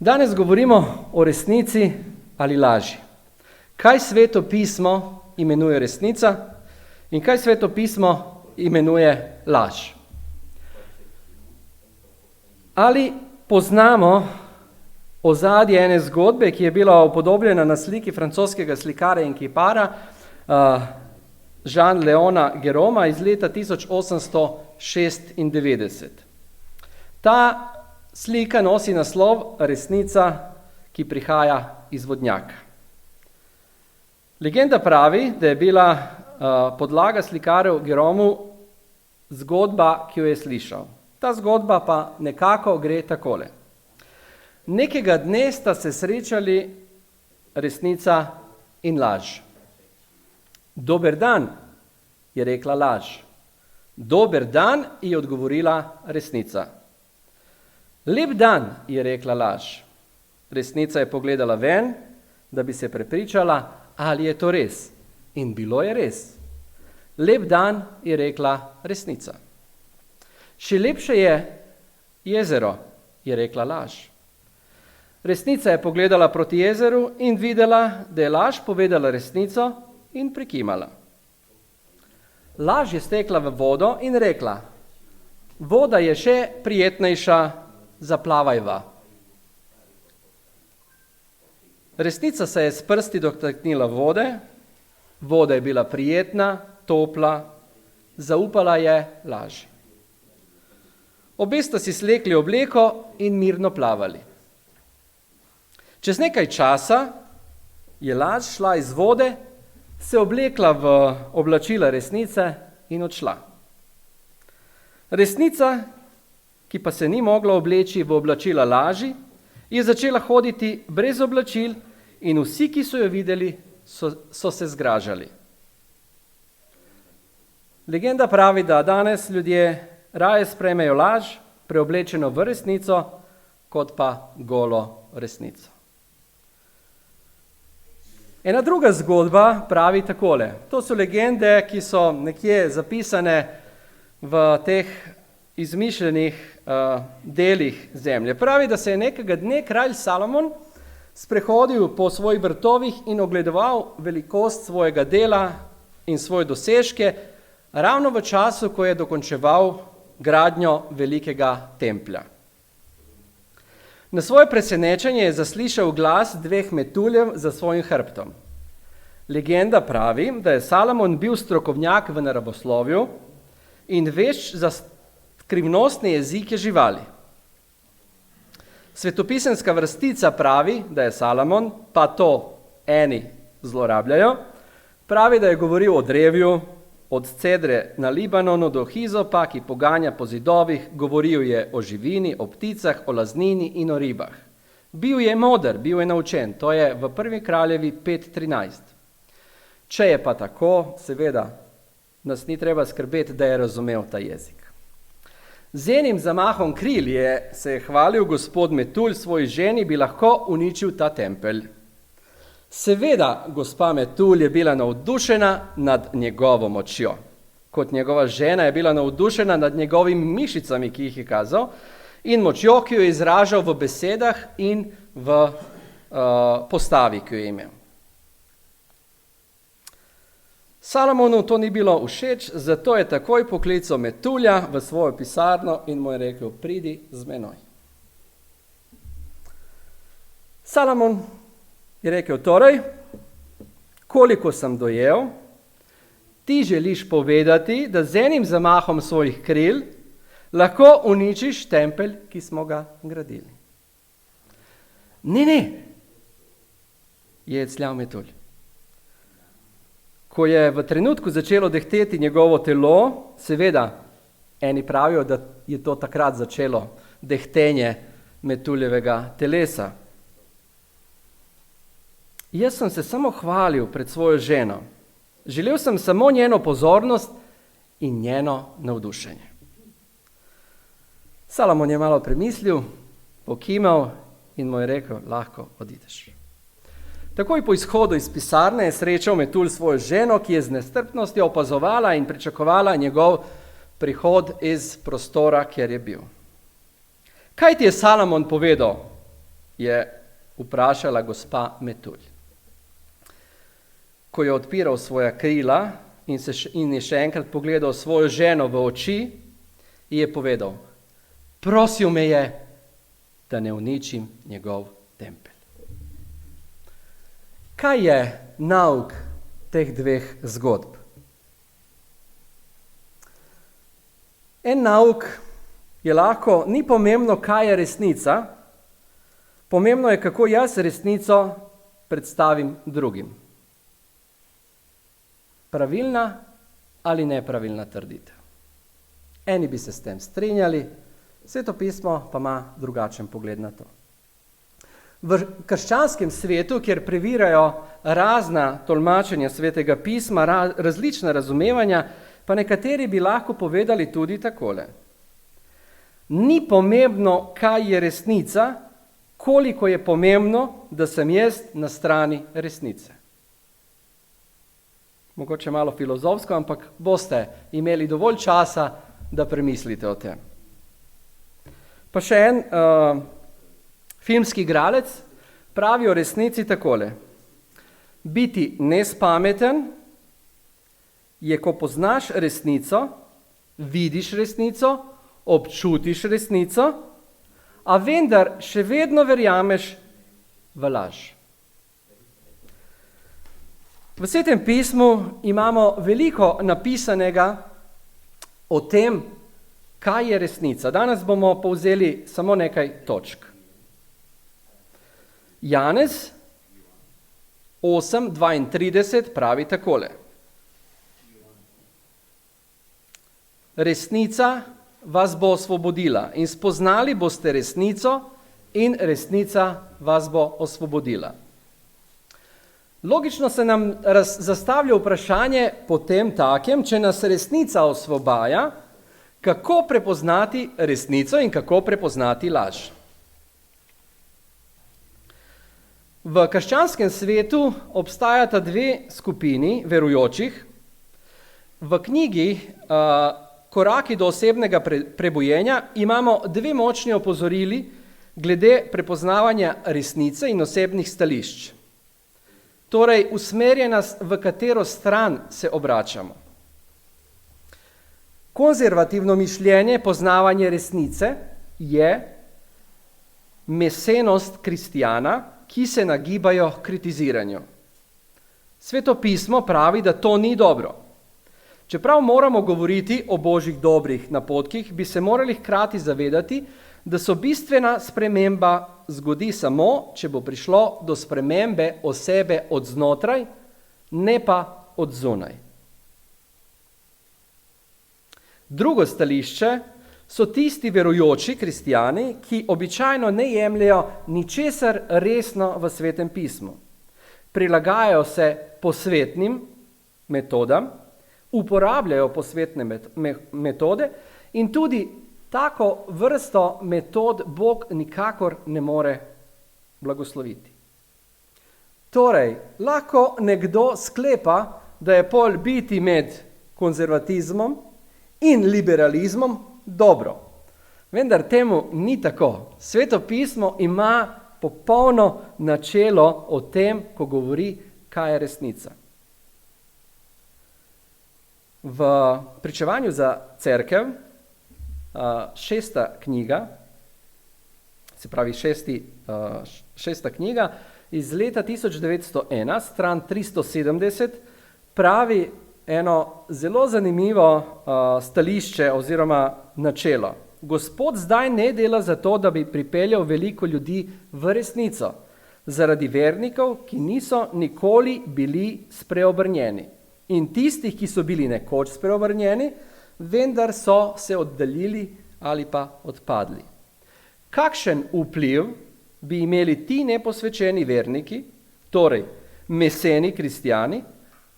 Danes govorimo o resnici ali laži. Kaj Sveto pismo imenuje resnica in kaj Sveto pismo imenuje laž? Ali poznamo ozadje ene zgodbe, ki je bila upodobljena na sliki francoskega slikarja in kipara Jean-Léona Gérôma iz leta 1896. Ta slika nosi naslov Resnica, ki prihaja iz vodnjaka. Legenda pravi, da je bila podlaga slikarju Géromu zgodba, ki jo je slišal. Ta zgodba pa nekako gre takole. Nekega dne sta se srečali resnica in laž. Dober dan, je rekla laž. Dober dan, je odgovorila resnica. Lep dan, je rekla laž. Resnica je pogledala ven, da bi se prepričala, ali je to res. In bilo je res. Lep dan, je rekla resnica. Še lepše je jezero, je rekla laž. Resnica je pogledala proti jezeru in videla, da je laž povedala resnico in prikimala. Laž je stekla v vodo in rekla, voda je še prijetnejša, zaplavajva. Resnica se je s prsti dotaknila vode, voda je bila prijetna, topla, zaupala je laži. Obe sta si slekli obleko in mirno plavali. Čez nekaj časa je laž šla iz vode, se oblekla v oblačila resnice in odšla. Resnica, ki pa se ni mogla obleči v oblačila laži, je začela hoditi brez oblačil in vsi, ki so jo videli, so se zgražali. Legenda pravi, da danes ljudje raje sprejmejo laž, preoblečeno v resnico, kot pa golo resnico. Ena druga zgodba pravi takole. To so legende, ki so nekje zapisane v teh izmišljenih delih zemlje. Pravi, da se je nekega dne kralj Salomon sprehodil po svojih vrtovih in ogledoval velikost svojega dela in svoje dosežke, ravno v času, ko je dokončeval gradnjo velikega templja. Na svoje presenečenje je zaslišal glas dveh metuljev za svojim hrbtom. Legenda pravi, da je Salomon bil strokovnjak v naravoslovju in vešč za skrivnostne jezike živali. Svetopisemska vrstica pravi, da je Salomon, pa to eni zlorabljajo, pravi, da je govoril o drevju, od cedre na Libanonu do hizopa, ki poganja po zidovih, govoril je o živini, o pticah, o laznini in o ribah. Bil je moder, bil je naučen, to je v Prvi kraljevi 5:13. Če je pa tako, seveda, nas ni treba skrbeti, da je razumel ta jezik. Z enim zamahom kril se je hvalil gospod Metulj svoji ženi, bi lahko uničil ta tempelj. Seveda, gospa Metulj je bila navdušena nad njegovo močjo. Kot njegova žena je bila navdušena nad njegovimi mišicami, ki jih je kazal, in močjo, ki jo je izražal v besedah in v postavi, ki jo je imel. Salomonu to ni bilo všeč, zato je takoj poklical Metulja v svojo pisarno in mu je rekel, pridi z menoj. Salomon je rekel, torej, koliko sem dojel, ti želiš povedati, da z enim zamahom svojih kril lahko uničiš tempelj, ki smo ga gradili. Ne, je cljal Metulj. Ko je v trenutku začelo dehteti njegovo telo, seveda, eni pravijo, da je to takrat začelo dehtenje Metuljevega telesa. Jaz sem se samo hvalil pred svojo ženo. Želel sem samo njeno pozornost in njeno navdušenje. Salomon je malo premislil, pokimal in mu je rekel, lahko odideš. Takoj po izhodu iz pisarne je srečal Metulj svojo ženo, ki je z nestrpnostjo opazovala in pričakovala njegov prihod iz prostora, kjer je bil. Kaj ti je Salomon povedal? je vprašala gospa Metulj. Ko je odpiral svoja krila in je še enkrat pogledal svojo ženo v oči, je povedal, prosil me je, da ne uničim njegov tempelj. Kaj je nauk teh dveh zgodb? En nauk je lahko, ni pomembno, kaj je resnica, pomembno je, kako jaz resnico predstavim drugim. Pravilna ali nepravilna trditev. Eni bi se s tem strinjali, Sveto pismo pa ima drugačen pogled na to. V krščanskem svetu, kjer previrajo razna tolmačenja Svetega pisma, različna razumevanja, pa nekateri bi lahko povedali tudi takole. Ni pomembno, kaj je resnica, koliko je pomembno, da sem jaz na strani resnice. Mogoče malo filozofsko, ampak boste imeli dovolj časa, da premislite o tem. Pa še en filmski igralec pravi o resnici takole. Biti nespameten je, ko poznaš resnico, vidiš resnico, občutiš resnico, a vendar še vedno verjameš v laž. V Svetem pismu imamo veliko napisanega o tem, kaj je resnica. Danes bomo povzeli samo nekaj točk. Janez 8:32 pravi takole. Resnica vas bo osvobodila in spoznali boste resnico in resnica vas bo osvobodila. Logično se nam zastavlja vprašanje potem takem, če nas resnica osvobaja, kako prepoznati resnico in kako prepoznati laž. V krščanskem svetu obstajata dve skupini verujočih. V knjigi Koraki do osebnega prebojenja imamo dve močni opozorili glede prepoznavanja resnice in osebnih stališč. Torej, usmerjena, v katero stran se obračamo. Konzervativno mišljenje, poznavanje resnice je mesenost kristjana, ki se nagibajo k kritiziranju. Sveto pismo pravi, da to ni dobro. Čeprav moramo govoriti o božjih dobrih napotkih, bi se morali hkrati zavedati, da so bistvena sprememba zgodi samo, če bo prišlo do spremembe osebe od znotraj, ne pa od zunaj. Drugo stališče so tisti verujoči kristjani, ki običajno ne jemljejo ničesar resno v Svetem pismu. Prilagajajo se posvetnim metodam, uporabljajo posvetne metode in tudi tako vrsto metod Bog nikakor ne more blagosloviti. Torej, lahko nekdo sklepa, da je pol biti med konzervatizmom in liberalizmom dobro. Vendar temu ni tako. Sveto pismo ima popolno načelo o tem, ko govori, kaj je resnica. V pričevanju za cerkev, 6. knjiga, se pravi 6. knjiga iz leta 1901, stran 370, pravi eno zelo zanimivo stališče oziroma načelo. Gospod zdaj ne dela zato, da bi pripeljal veliko ljudi v resnico, zaradi vernikov, ki niso nikoli bili spreobrnjeni. In tistih, ki so bili nekoč spreobrnjeni, vendar so se oddaljili ali pa odpadli. Kakšen vpliv bi imeli ti neposvečeni verniki, torej meseni kristjani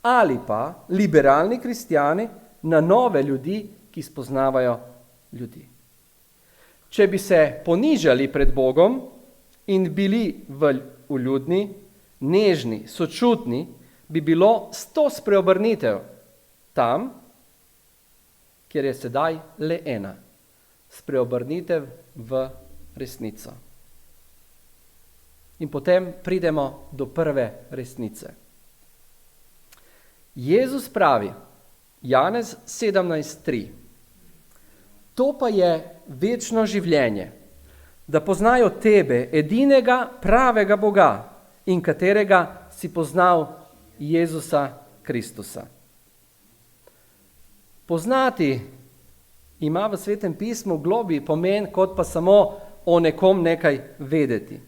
ali pa liberalni kristjani na nove ljudi, ki spoznavajo ljudi? Če bi se ponižali pred Bogom in bili vljudni, nežni, sočutni, bi bilo 100 spreobrnitev tam, kjer je sedaj le ena, spreobrnitev v resnico. In potem pridemo do prve resnice. Jezus pravi, Janez 17:3, to pa je večno življenje, da poznajo tebe, edinega pravega Boga, in katerega si poznal Jezusa Kristusa. Poznati ima v Svetem pismu globlji pomen, kot pa samo o nekom nekaj vedeti.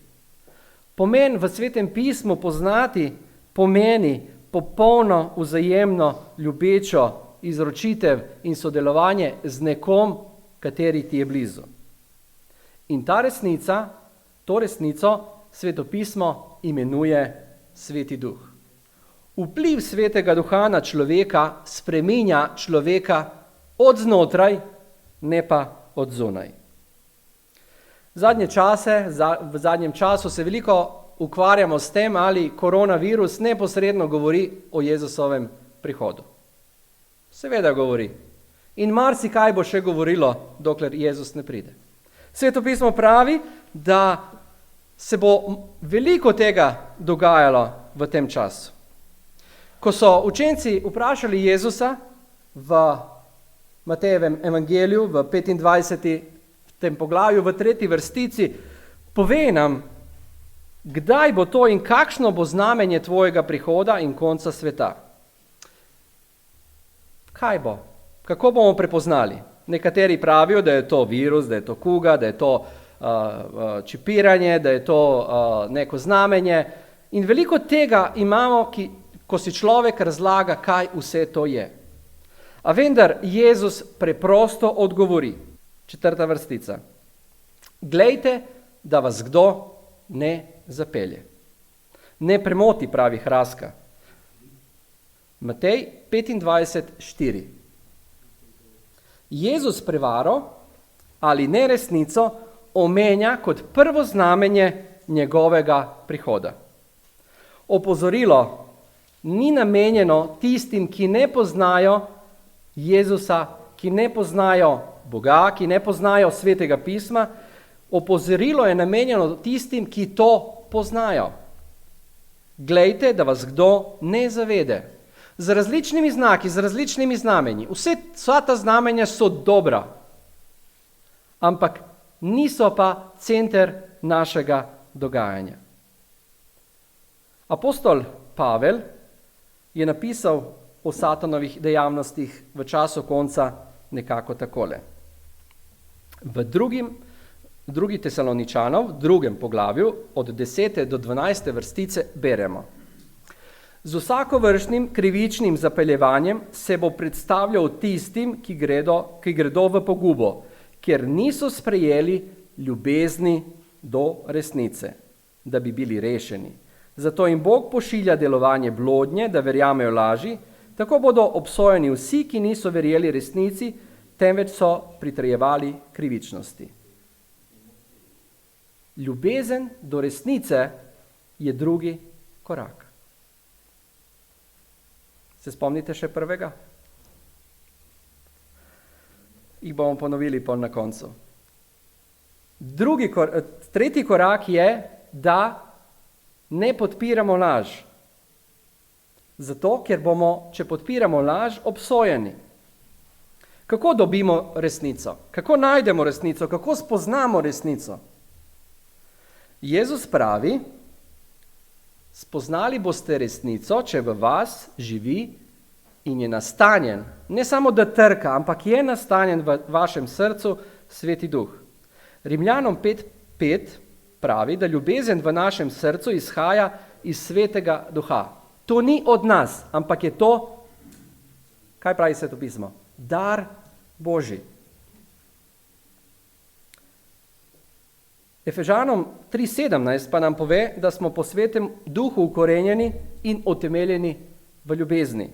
Pomen v Svetem pismu poznati pomeni popolno, vzajemno, ljubečo izročitev in sodelovanje z nekom, kateri ti je blizu. In to resnico Sveto pismo imenuje Sveti Duh. Vpliv Svetega Duha na človeka spreminja človeka od znotraj, ne pa od zunaj. V zadnjem času se veliko ukvarjamo s tem, ali koronavirus neposredno govori o Jezusovem prihodu. Seveda govori. In marsikaj bo še govorilo, dokler Jezus ne pride. Sveto pismo pravi, da se bo veliko tega dogajalo v tem času. Ko so učenci vprašali Jezusa v Matejevem evangeliju, v 25. poglavju, v 3. vrstici, povej nam, kdaj bo to in kakšno bo znamenje tvojega prihoda in konca sveta. Kaj bo? Kako bomo prepoznali? Nekateri pravijo, da je to virus, da je to kuga, da je to čipiranje, da je to neko znamenje. In veliko tega imamo, ko si človek razlaga, kaj vse to je. A vendar Jezus preprosto odgovori. 4. vrstica. Glejte, da vas kdo ne zapelje. Ne premoti, pravi Hraska. Matej 25:4. Jezus prevaro ali neresnico omenja kot prvo znamenje njegovega prihoda. Opozorilo ni namenjeno tistim, ki ne poznajo Jezusa, ki ne poznajo Boga, ki ne poznajo Svetega pisma. Opozorilo je namenjeno tistim, ki to poznajo. Glejte, da vas kdo ne zavede. Z različnimi znaki, z različnimi znamenji. Vsa ta znamenja so dobra, ampak niso pa center našega dogajanja. Apostol Pavel je napisal o Satanovih dejavnostih v času konca nekako takole. V 2. Tesaloničanov, v 2. poglavju, od 10. do 12. vrstice beremo. Z vsakovrstnim krivičnim zapeljevanjem se bo predstavljal tistim, ki gredo v pogubo, ker niso sprejeli ljubezni do resnice, da bi bili rešeni. Zato jim Bog pošilja delovanje blodnje, da verjamejo laži, tako bodo obsojeni vsi, ki niso verjeli resnici, temveč so pritrjevali krivičnosti. Ljubezen do resnice je drugi korak. Se spomnite še prvega? Jih bomo ponovili pol na koncu. Tretji korak je, da ne podpiramo laž. Zato, ker bomo, če podpiramo laž, obsojeni. Kako dobimo resnico? Kako najdemo resnico? Kako spoznamo resnico? Jezus pravi, spoznali boste resnico, če v vas živi in je nastanjen, ne samo da trka, ampak je nastanjen v vašem srcu Sveti Duh. Rimljanom 5:5 pravi, da ljubezen v našem srcu izhaja iz Svetega Duha. To ni od nas, ampak je to, kaj pravi Sveto pismo? Dar Božji. Efežanom 3:17 pa nam pove, da smo po Svetem Duhu ukorenjeni in utemeljeni v ljubezni.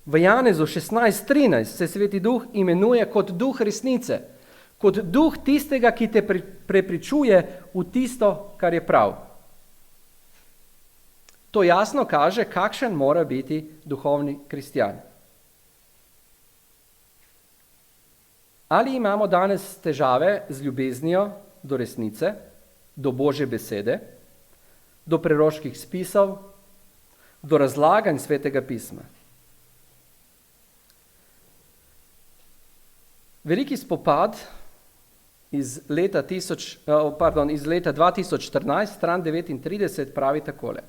V Janezu 16:13 se Sveti Duh imenuje kot Duh resnice, kot Duh tistega, ki te prepričuje v tisto, kar je prav. To jasno kaže, kakšen mora biti duhovni kristjan. Ali imamo danes težave z ljubeznijo do resnice? do Božje besede, do preroških spisov, do razlaganj Svetega pisma. Veliki spopad iz leta 2014, stran 39, pravi takole.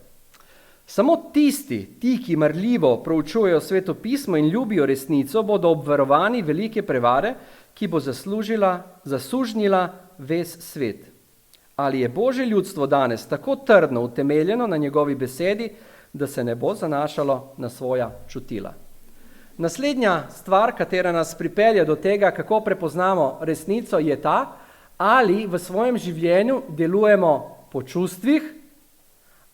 Samo tisti, ki marljivo proučujejo Sveto pismo in ljubijo resnico, bodo obvarovani velike prevare, ki bo zasužnjila ves svet. Ali je Božje ljudstvo danes tako trdno utemeljeno na njegovi besedi, da se ne bo zanašalo na svoja čutila? Naslednja stvar, katera nas pripelje do tega, kako prepoznamo resnico, je ta, ali v svojem življenju delujemo po čustvih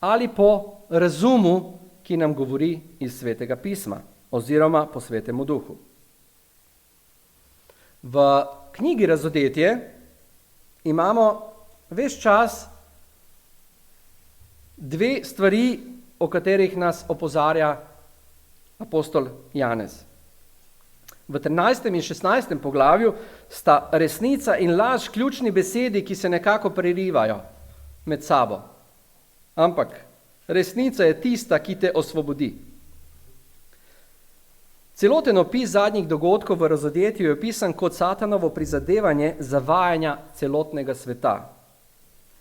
ali po razumu, ki nam govori iz Svetega pisma oziroma po Svetemu duhu. V knjigi Razodetje imamo ves čas dve stvari, o katerih nas opozarja apostol Janez. V 13. in 16. poglavju sta resnica in laž ključni besedi, ki se nekako prerivajo med sabo. Ampak resnica je tista, ki te osvobodi. Celoten opis zadnjih dogodkov v Razodetju je opisan kot Satanovo prizadevanje zavajanja celotnega sveta.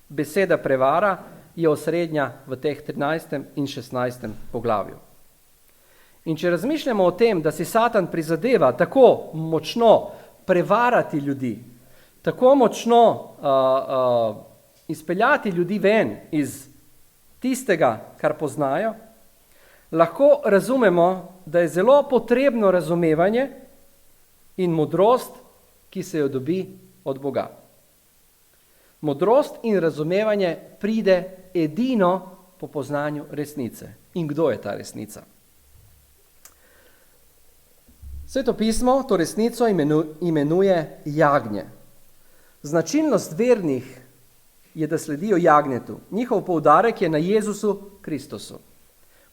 Beseda prevara je osrednja v teh 13. in 16. poglavju. In če razmišljamo o tem, da si Satan prizadeva tako močno prevarati ljudi, tako močno izpeljati ljudi ven iz tistega, kar poznajo, lahko razumemo, da je zelo potrebno razumevanje in modrost, ki se jo dobi od Boga. Modrost in razumevanje pride edino po poznanju resnice. In kdo je ta resnica? Sveto pismo to resnico imenuje jagnje. Značilnost vernih je, da sledijo jagnjetu. Njihov poudarek je na Jezusu Kristusu.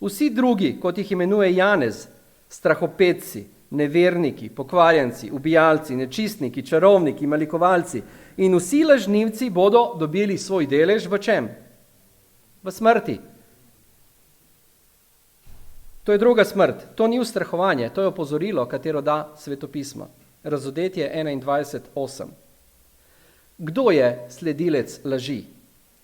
Vsi drugi, kot jih imenuje Janez, strahopetci, neverniki, pokvarjenci, ubijalci, nečistniki, čarovniki, malikovalci in vsi lažnivci bodo dobili svoj delež v čem? V smrti. To je druga smrt. To ni ustrahovanje, to je opozorilo, katero da Sveto pismo. Razodetje 21:8. Kdo je sledilec laži?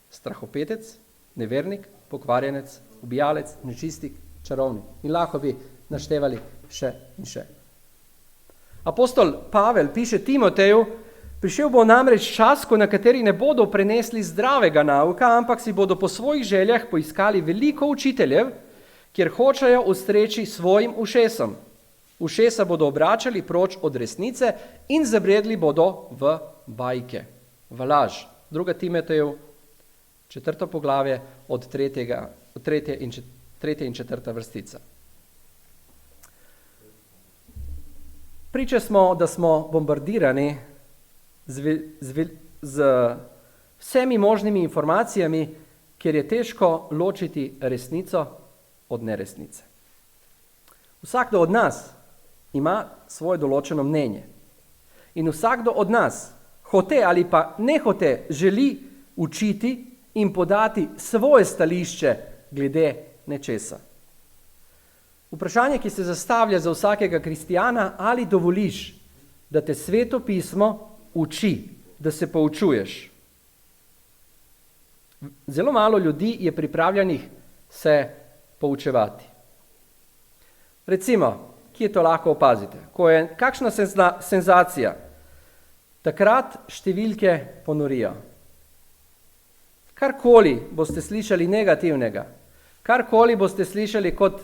Strahopetec, nevernik, pokvarjenec, ubijalec, nečistik, čarovnik. In lahko bi naštevali še in še. Apostol Pavel piše Timoteju, prišel bo namreč čas, ko nekateri ne bodo prenesli zdravega nauka, ampak si bodo po svojih željah poiskali veliko učiteljev, kjer hočejo ustreči svojim ušesom. Ušesa bodo obračali proč od resnice in zabredli bodo v bajke, v laž. 2. Timotejev, 4. poglavje od 3. in 4. vrstica. Priče smo, da smo bombardirani z vsemi možnimi informacijami, kjer je težko ločiti resnico od neresnice. Vsakdo od nas ima svoje določeno mnenje. In vsakdo od nas, hote ali pa nehote, želi učiti in podati svoje stališče glede nečesa. Vprašanje, ki se zastavlja za vsakega kristjana, ali dovoliš, da te Sveto pismo uči, da se poučuješ. Zelo malo ljudi je pripravljenih se poučevati. Recimo, kje to lahko opazite? Ko je kakšna senzacija, takrat številke ponorijo. Karkoli boste slišali negativnega, karkoli boste slišali kot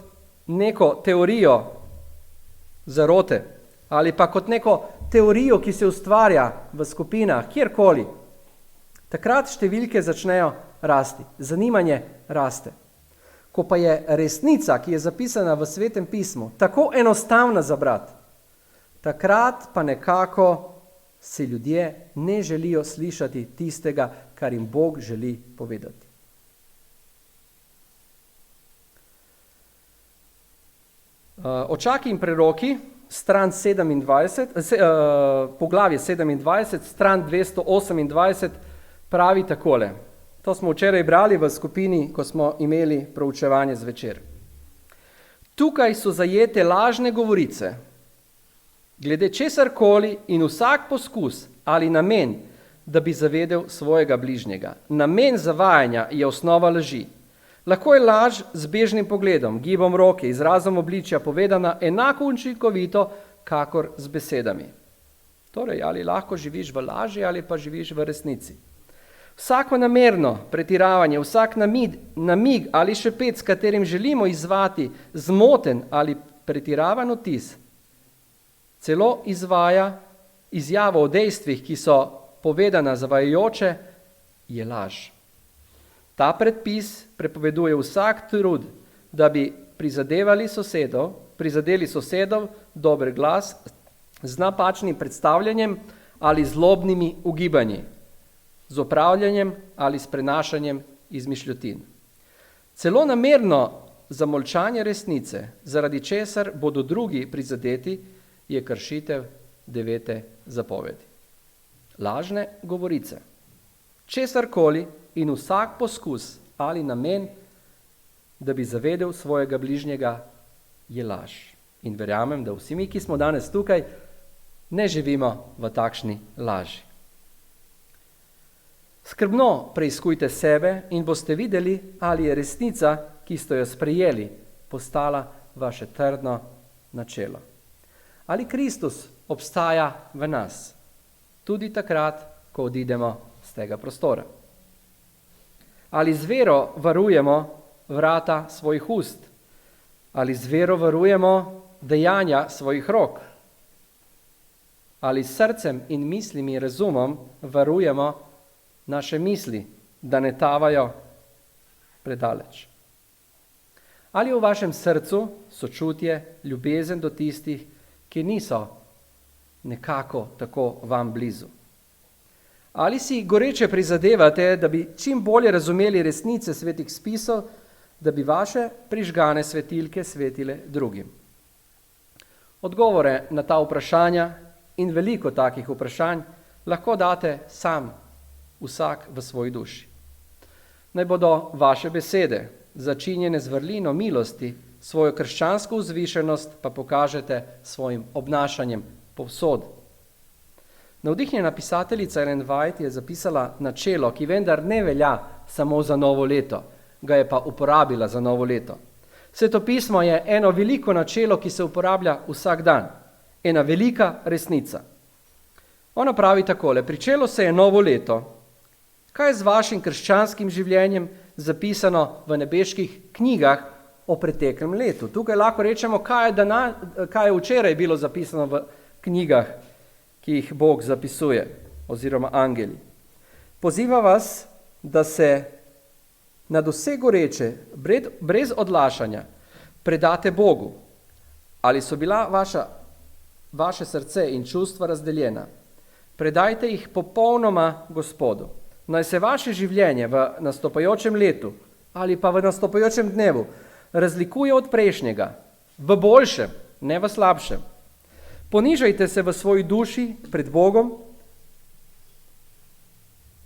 neko teorijo zarote ali pa kot neko teorijo, ki se ustvarja v skupinah, kjerkoli, takrat številke začnejo rasti, zanimanje raste. Ko pa je resnica, ki je zapisana v Svetem pismu, tako enostavna za brati, takrat pa nekako si ljudje ne želijo slišati tistega, kar jim Bog želi povedati. Očaki in preroki, stran 27, poglavje 27, stran 228, pravi takole. To smo včeraj brali v skupini, ko smo imeli proučevanje zvečer. Tukaj so zajete lažne govorice, glede česarkoli in vsak poskus ali namen, da bi zavedel svojega bližnjega. Namen zavajanja je osnova laži. Lahko je laž z bežnim pogledom, gibom roke, izrazom obličja povedana enako učinkovito, kakor z besedami. Torej, ali lahko živiš v laži ali pa živiš v resnici. Vsako namerno pretiravanje, vsak namig ali šepet, s katerim želimo izzvati zmoten ali pretiravan vtis, celo izvaja izjavo o dejstvih, ki so povedana zavajajoče, je laž. Ta predpis prepoveduje vsak trud, da bi prizadeli sosedov dober glas z napačnim predstavljanjem ali zlobnimi ugibanji, z opravljanjem ali s prenašanjem izmišljotin. Celo namerno zamolčanje resnice, zaradi česar bodo drugi prizadeti, je kršitev 9. zapovedi. Lažne govorice. Česarkoli in vsak poskus ali namen, da bi zavedel svojega bližnjega, je laž. In verjamem, da vsi mi, ki smo danes tukaj, ne živimo v takšni laži. Skrbno preizkujte sebe in boste videli, ali je resnica, ki ste jo sprejeli, postala vaše trdno načelo. Ali Kristus obstaja v nas, tudi takrat, ko odidemo z tega prostora. Ali z vero varujemo vrata svojih ust, ali z vero varujemo dejanja svojih rok, ali s srcem in mislimi razumom varujemo naše misli, da ne tavajo predaleč. Ali v vašem srcu sočutje, ljubezen do tistih, ki niso nekako tako vam blizu? Ali si goreče prizadevate, da bi čim bolje razumeli resnice svetih spisov, da bi vaše prižgane svetilke svetile drugim? Odgovore na ta vprašanja in veliko takih vprašanj lahko date sam, vsak v svoji duši. Naj bodo vaše besede začinjene z vrlino milosti, svojo krščansko vzvišenost pa pokažete svojim obnašanjem povsod. Navdihnjena pisateljica Ellen White je zapisala načelo, ki vendar ne velja samo za novo leto, ga je pa uporabila za novo leto. Svetopismo je eno veliko načelo, ki se uporablja vsak dan, ena velika resnica. Ona pravi takole: pričelo se je novo leto. Kaj je z vašim krščanskim življenjem zapisano v nebeških knjigah o preteklem letu? Tukaj lahko rečemo, kaj je včeraj bilo zapisano v knjigah, ki jih Bog zapisuje, oziroma angeli. Poziva vas, da se nad vse goreče, brez odlašanja, predate Bogu. Ali so bila vaše srce in čustva razdeljena? Predajte jih popolnoma Gospodu. Naj se vaše življenje v nastopajočem letu ali pa v nastopajočem dnevu razlikuje od prejšnjega, v boljšem, ne v slabšem. Ponižajte se v svoji duši pred Bogom,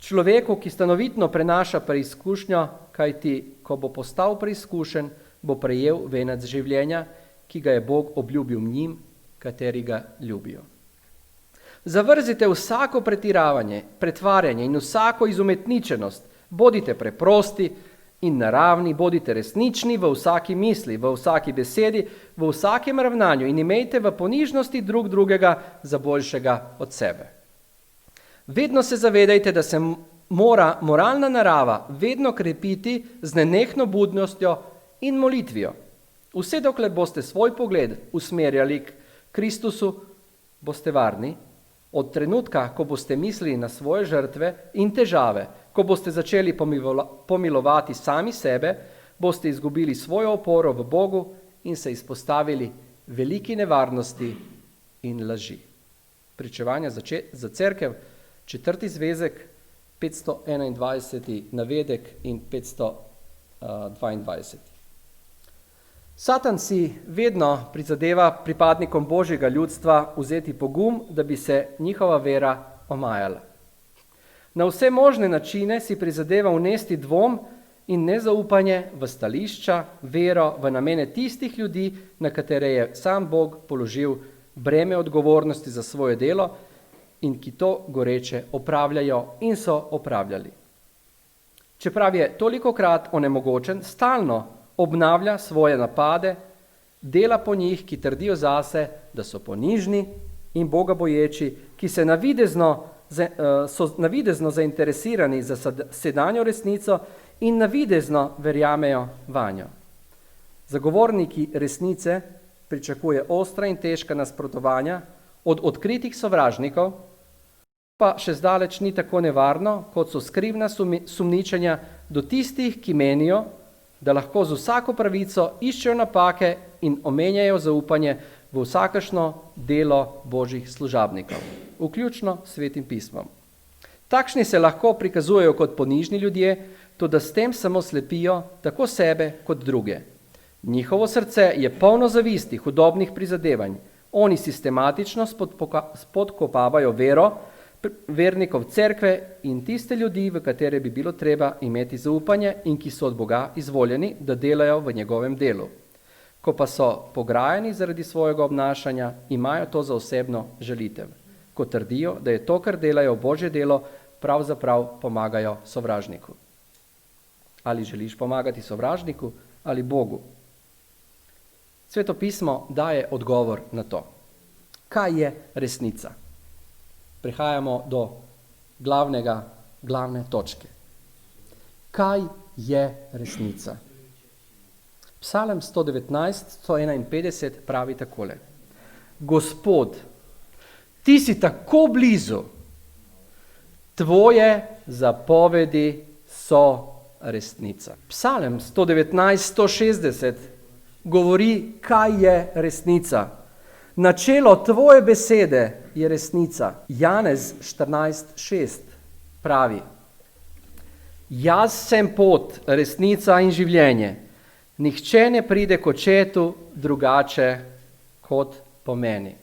človeku, ki stanovitno prenaša preizkušnjo, kajti ko bo postal preizkušen, bo prejel venec življenja, ki ga je Bog obljubil njim, kateri ga ljubijo. Zavrzite vsako pretiravanje, pretvarjanje in vsako izumetničenost. Bodite preprosti in naravni, bodite resnični v vsaki misli, v vsaki besedi, v vsakem ravnanju in imejte v ponižnosti drug drugega za boljšega od sebe. Vedno se zavedajte, da se mora moralna narava vedno krepiti z nenehno budnostjo in molitvijo. Vse dokler boste svoj pogled usmerjali k Kristusu, boste varni. Od trenutka, ko boste mislili na svoje žrtve in težave, ko boste začeli pomilovati sami sebe, boste izgubili svojo oporo v Bogu in se izpostavili veliki nevarnosti in laži. Pričevanja za cerkev, 4. zvezek, 521. navedek in 522. Satan si vedno prizadeva pripadnikom Božjega ljudstva vzeti pogum, da bi se njihova vera omajala. Na vse možne načine si prizadeva vnesti dvom in nezaupanje v stališča, vero, v namene tistih ljudi, na katere je sam Bog položil breme odgovornosti za svoje delo in ki to goreče opravljajo in so opravljali. Čeprav je tolikokrat onemogočen, stalno obnavlja svoje napade, dela po njih, ki trdijo zase, da so ponižni in Boga boječi, ki so navidezno zainteresirani za sedanjo resnico in navidezno verjamejo vanjo. Zagovorniki resnice pričakuje ostra in težka nasprotovanja od odkritih sovražnikov, pa še zdaleč ni tako nevarno, kot so skrivna sumničenja do tistih, ki menijo, da lahko z vsako pravico iščejo napake in omenjajo zaupanje v vsakršno delo božjih služabnikov, vključno s Svetim pismom. Takšni se lahko prikazujejo kot ponižni ljudje, toda s tem samo slepijo tako sebe kot druge. Njihovo srce je polno zavisti, hudobnih prizadevanj. Oni sistematično spodkopavajo vero vernikov cerkve in tiste ljudi, v katere bi bilo treba imeti zaupanje in ki so od Boga izvoljeni, da delajo v njegovem delu. Ko pa so pograjani zaradi svojega obnašanja, imajo to za osebno žalitev. Ko trdijo, da je to, kar delajo Božje delo, pravzaprav pomagajo sovražniku. Ali želiš pomagati sovražniku ali Bogu? Sveto pismo daje odgovor na to. Kaj je resnica? Prihajamo do glavne točke. Kaj je resnica? Psalm 119, 151 pravi takole. Gospod, ti si tako blizu, tvoje zapovedi so resnica. Psalm 119, 160 govori, kaj je resnica. Načelo tvoje besede je resnica. Janez 14:6 pravi: Jaz sem pot, resnica in življenje. Nihče ne pride k očetu drugače kot po meni.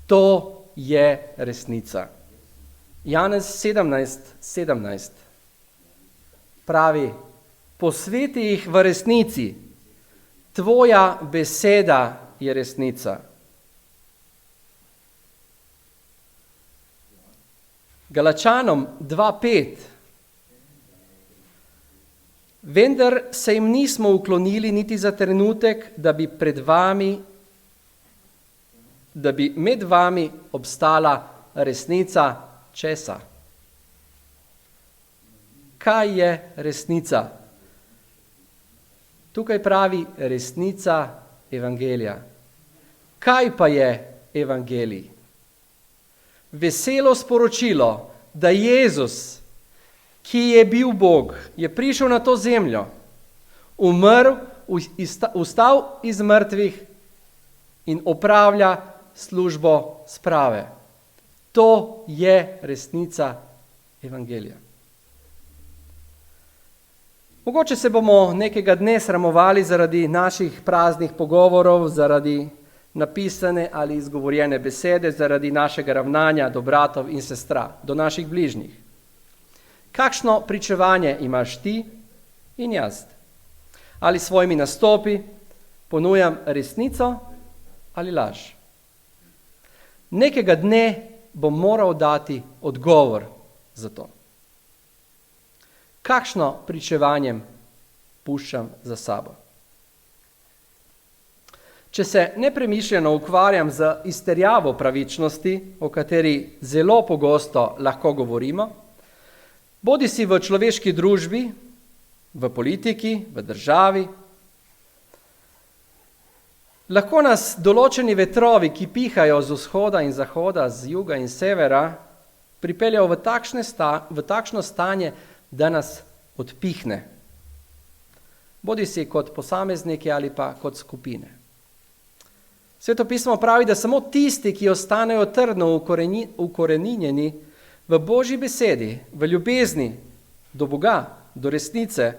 To je resnica. Janez 17:17 pravi: Posveti jih v resnici. Tvoja beseda je resnica. Galačanom 2:5. Vendar se jim nismo uklonili niti za trenutek, da bi med vami obstala resnica česa. Kaj je resnica? Tukaj pravi resnica evangelija. Kaj pa je evangelij? Veselo sporočilo, da Jezus, ki je bil Bog, je prišel na to zemljo, umrl, vstal iz mrtvih in opravlja službo sprave. To je resnica evangelija. Mogoče se bomo nekega dne sramovali zaradi naših praznih pogovorov, zaradi napisane ali izgovorjene besede, zaradi našega ravnanja do bratov in sestra, do naših bližnjih. Kakšno pričevanje imaš ti in jaz? Ali s svojimi nastopi ponujam resnico ali laž? Nekega dne bom moral dati odgovor za to. Kakšno pričevanjem puščam za sabo? Če se nepremišljeno ukvarjam z izterjavo pravičnosti, o kateri zelo pogosto lahko govorimo, bodisi v človeški družbi, v politiki, v državi, lahko nas določeni vetrovi, ki pihajo z vzhoda in zahoda, z juga in severa, pripeljajo v takšno stanje, da nas odpihne, bodisi kot posamezniki ali pa kot skupine. Sveto pismo pravi, da samo tisti, ki ostanejo trdno ukoreninjeni v Božji besedi, v ljubezni do Boga, do resnice,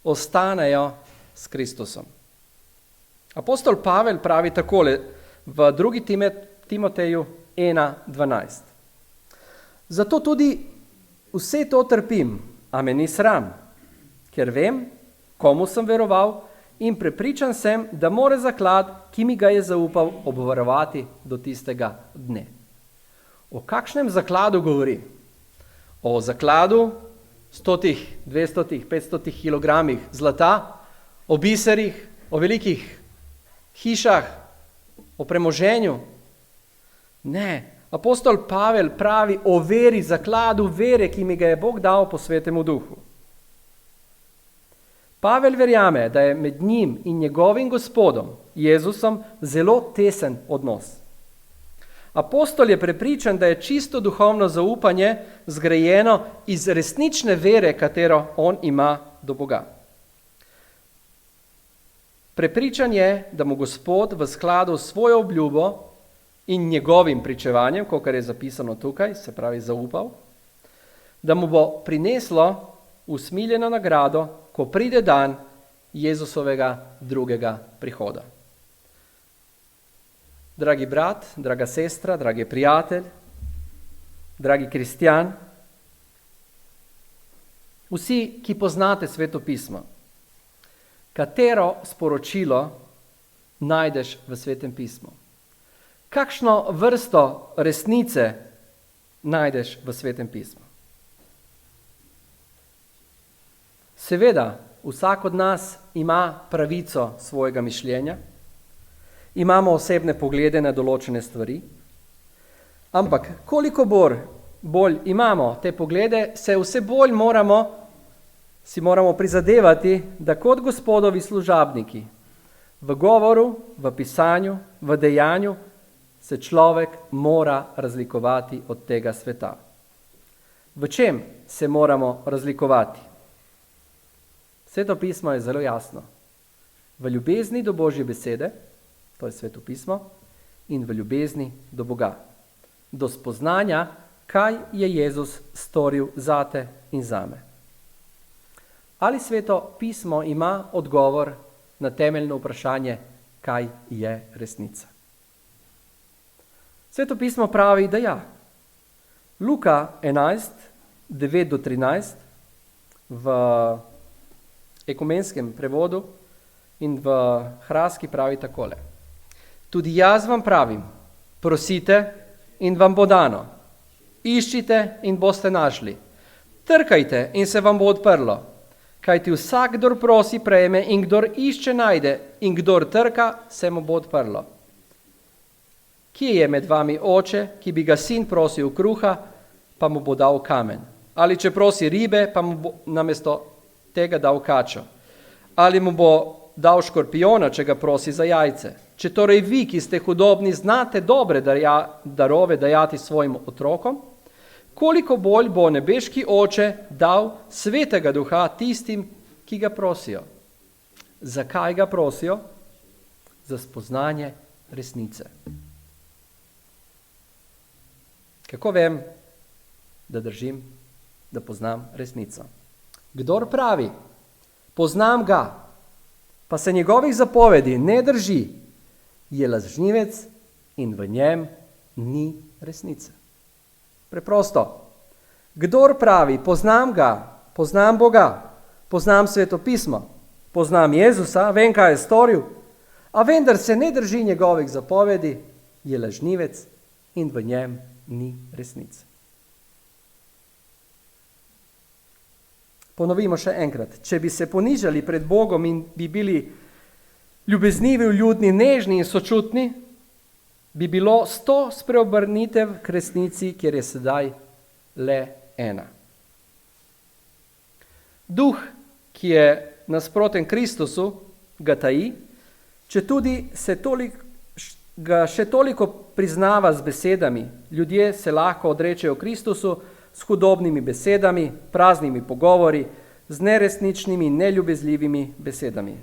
ostanejo s Kristusom. Apostol Pavel pravi takole v 2. Timoteju 1:12. Zato tudi vse to trpim, a me ni sram, ker vem, komu sem veroval in prepričan sem, da more zaklad, ki mi ga je zaupal, obvarovati do tistega dne. O kakšnem zakladu govori? O zakladu 100, 200, 500 kilogramih zlata, o biserih, o velikih hišah, o premoženju? Ne, apostol Pavel pravi o veri, zakladu vere, ki mi ga je Bog dal po Svetemu Duhu. Pavel verjame, da je med njim in njegovim Gospodom, Jezusom, zelo tesen odnos. Apostol je prepričan, da je čisto duhovno zaupanje zgrajeno iz resnične vere, katero on ima do Boga. Prepričan je, da mu Gospod v skladu s svojo obljubo in njegovim pričevanjem, kakor je zapisano tukaj, se pravi zaupal, da mu bo prineslo usmiljeno nagrado, ko pride dan Jezusovega drugega prihoda. Dragi brat, draga sestra, dragi prijatelj, dragi kristjan, vsi, ki poznate Sveto pismo, katero sporočilo najdeš v Svetem pismu? Kakšno vrsto resnice najdeš v Svetem pismu? Seveda, vsak od nas ima pravico svojega mišljenja, imamo osebne poglede na določene stvari, ampak koliko bolj imamo te poglede, se vse bolj si moramo prizadevati, da kot Gospodovi služabniki v govoru, v pisanju, v dejanju se človek mora razlikovati od tega sveta. V čem se moramo razlikovati? Sveto pismo je zelo jasno. V ljubezni do Božje besede, to je Sveto pismo, in v ljubezni do Boga. Do spoznanja, kaj je Jezus storil zate in zame. Ali Sveto pismo ima odgovor na temeljno vprašanje, kaj je resnica? Sveto pismo pravi, da ja. Luka 11, 9-13 v ekumenskem prevodu in v hraski pravi takole. Tudi jaz vam pravim, prosite in vam bo dano, iščite in boste našli, trkajte in se vam bo odprlo, kajti vsak, kdor prosi, prejme in kdor išče, najde in kdor trka, se mu bo odprlo. Kje je med vami oče, ki bi ga sin prosil kruha, pa mu bo dal kamen? Ali če prosi ribe, pa mu bo namesto tega dal kačo? Ali mu bo dal škorpiona, če ga prosi za jajce? Če torej vi, ki ste hudobni, znate dobre darove dajati svojim otrokom, koliko bolj bo nebeški oče dal svetega duha tistim, ki ga prosijo? Zakaj ga prosijo? Za spoznanje resnice. Kako vem, da držim, da poznam resnico? Kdor pravi, poznam ga, pa se njegovih zapovedi ne drži, je lažnivec in v njem ni resnice. Preprosto. Kdor pravi, poznam ga, poznam Boga, poznam Sveto pismo, poznam Jezusa, vem, kaj je storil, a vendar se ne drži njegovih zapovedi, je lažnivec in v njem ni resnice. Ponovimo še enkrat. Če bi se ponižali pred Bogom in bi bili ljubeznivi, vljudni, nežni in sočutni, bi bilo 100 spreobrnitev k resnici, kjer je sedaj le ena. Duh, ki je nasproten Kristusu, ga taji, četudi ga še toliko priznava z besedami. Ljudje se lahko odrečejo Kristusu s hudobnimi besedami, praznimi pogovori, z neresničnimi, neljubezljivimi besedami.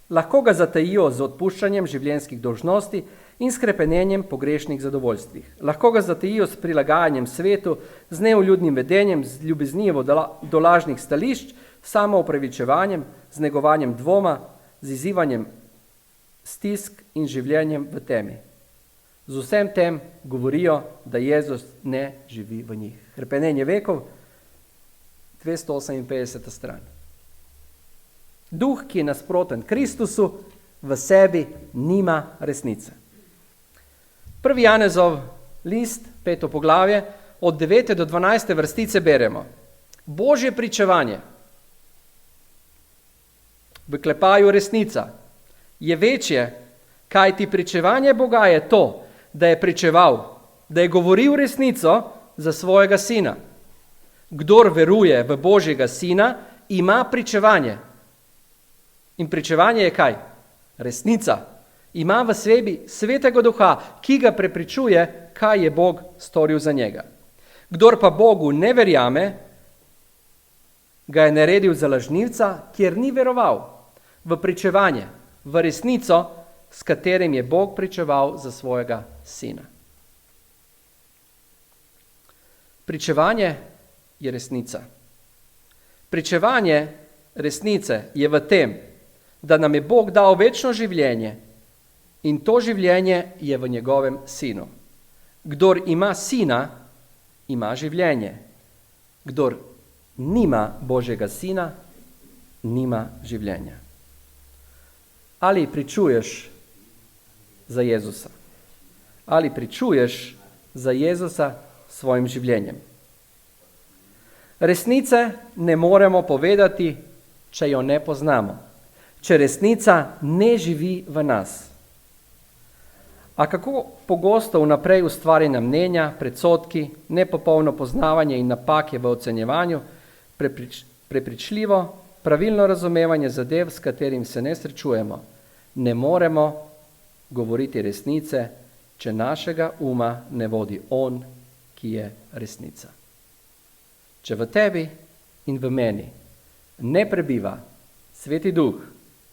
Lahko ga zatajijo z odpuščanjem življenjskih dolžnosti in s krepenenjem po grešnih zadovoljstvih. Lahko ga zatajijo s prilagajanjem svetu, z neuljudnim vedenjem, z ljubeznijo do lažnih stališč, samoopravičevanjem, z negovanjem dvoma, z izzivanjem stisk in življenjem v temi. Z vsem tem govorijo, da Jezus ne živi v njih. Hrepenenje vekov, 258. stran. Duh, ki je nasproten Kristusu, v sebi nima resnice. 1. Janezov list, 5. poglavje, od 9. do 12. vrstice beremo. Božje pričevanje, v klepaju resnica, je večje, kajti pričevanje Boga je to, da je pričeval, da je govoril resnico za svojega sina. Kdor veruje v Božjega sina, ima pričevanje. In pričevanje je kaj? Resnica. Ima v sebi Svetega Duha, ki ga prepričuje, kaj je Bog storil za njega. Kdor pa Bogu ne verjame, ga je naredil za lažnivca, kjer ni veroval v pričevanje, v resnico, s katerim je Bog pričeval za svojega sina. Pričevanje je resnica. Pričevanje resnice je v tem, da nam je Bog dal večno življenje in to življenje je v njegovem sinu. Kdor ima sina, ima življenje. Kdor nima Božjega sina, nima življenja. Ali pričuješ za Jezusa? Ali pričuješ za Jezusa svojim življenjem? Resnice ne moremo povedati, če jo ne poznamo, če resnica ne živi v nas. A kako pogosto vnaprej ustvarjena mnenja, predsodki, nepopolno poznavanje in napake v ocenjevanju, prepričljivo, pravilno razumevanje zadev, s katerim se ne srečujemo, ne moremo govoriti resnice, če našega uma ne vodi On, ki je resnica. Če v tebi in v meni ne prebiva Sveti Duh,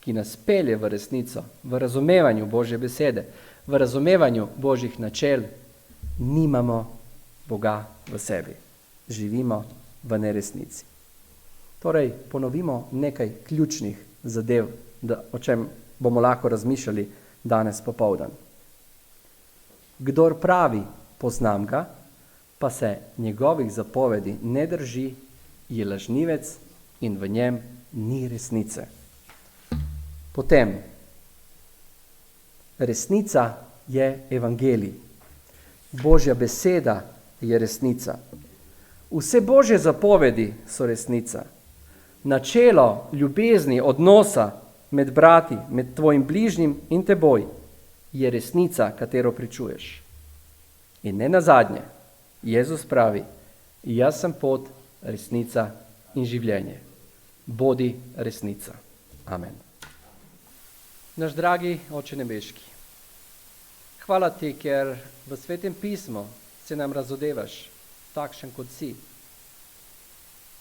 ki nas pelje v resnico, v razumevanju Božje besede, v razumevanju Božjih načel, nimamo Boga v sebi. Živimo v neresnici. Torej, ponovimo nekaj ključnih zadev, o čem bomo lahko razmišljali danes popoldan. Kdor pravi, poznam ga, pa se njegovih zapovedi ne drži, je lažnivec in v njem ni resnice. Potem, resnica je evangelij. Božja beseda je resnica. Vse Božje zapovedi so resnica. Načelo ljubezni, odnosa med brati, med tvojim bližnjim in teboj je resnica, katero pričuješ. In ne nazadnje, Jezus pravi, jaz sem pot, resnica in življenje. Bodi resnica. Amen. Naš dragi Oče nebeški, hvala ti, ker v Svetem pismu se nam razodevaš, takšen kot si.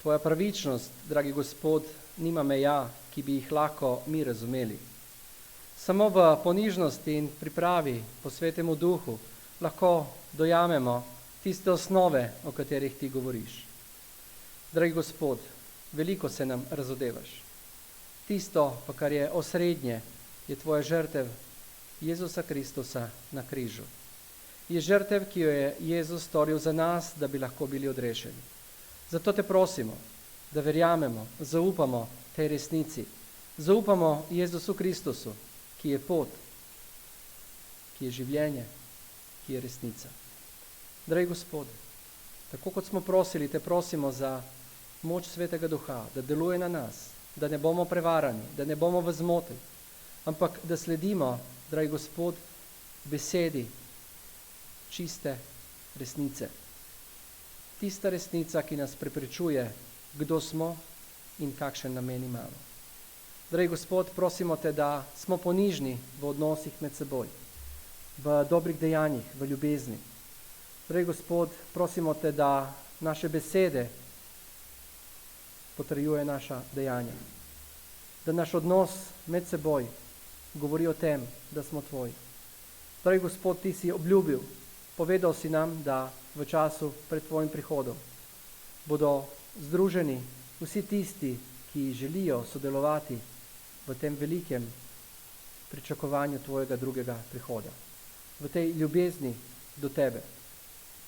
Tvoja pravičnost, dragi Gospod, nima meja, ki bi jih lahko mi razumeli. Samo v ponižnosti in pripravi po Svetemu Duhu lahko dojamemo tiste osnove, o katerih ti govoriš. Dragi Gospod, veliko se nam razodevaš. Tisto, pa kar je osrednje, je tvoja žrtev Jezusa Kristusa na križu. Je žrtev, ki jo je Jezus storil za nas, da bi lahko bili odrešeni. Zato te prosimo, da verjamemo, zaupamo tej resnici. Zaupamo Jezusu Kristusu, ki je pot, ki je življenje, ki je resnica. Dragi Gospod, tako kot smo prosili, te prosimo za moč Svetega Duha, da deluje na nas, da ne bomo prevarani, da ne bomo v zmoti, ampak da sledimo, dragi Gospod, besedi čiste resnice. Tista resnica, ki nas prepričuje, kdo smo in kakšen namen imamo. Dragi Gospod, prosimo te, da smo ponižni v odnosih med seboj, v dobrih dejanjih, v ljubezni. Dragi Gospod, prosimo te, da naše besede potrjuje naša dejanja, da naš odnos med seboj govori o tem, da smo tvoji. Dragi Gospod, ti si obljubil, povedal si nam, da v času pred tvojim prihodom bodo združeni vsi tisti, ki želijo sodelovati v tem velikem pričakovanju tvojega drugega prihoda. v tej ljubezni do tebe.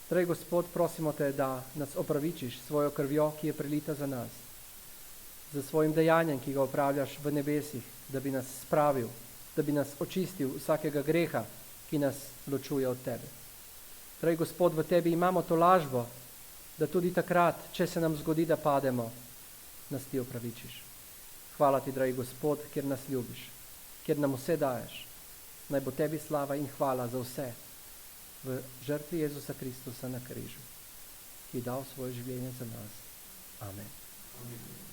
Dragi Gospod, prosimo te, da nas opravičiš svojo krvjo, ki je prelita za nas, za svojim dejanjem, ki ga opravljaš v nebesih, da bi nas spravil, da bi nas očistil vsakega greha, ki nas ločuje od tebe. Dragi Gospod, v tebi imamo to lažbo, da tudi takrat, če se nam zgodi, da pademo, nas ti opravičiš. Hvala ti, dragi Gospod, ker nas ljubiš, ker nam vse daješ. Naj bo tebi slava in hvala za vse v žrtvi Jezusa Kristusa na križu, ki je dal svoje življenje za nas. Amen. Amen.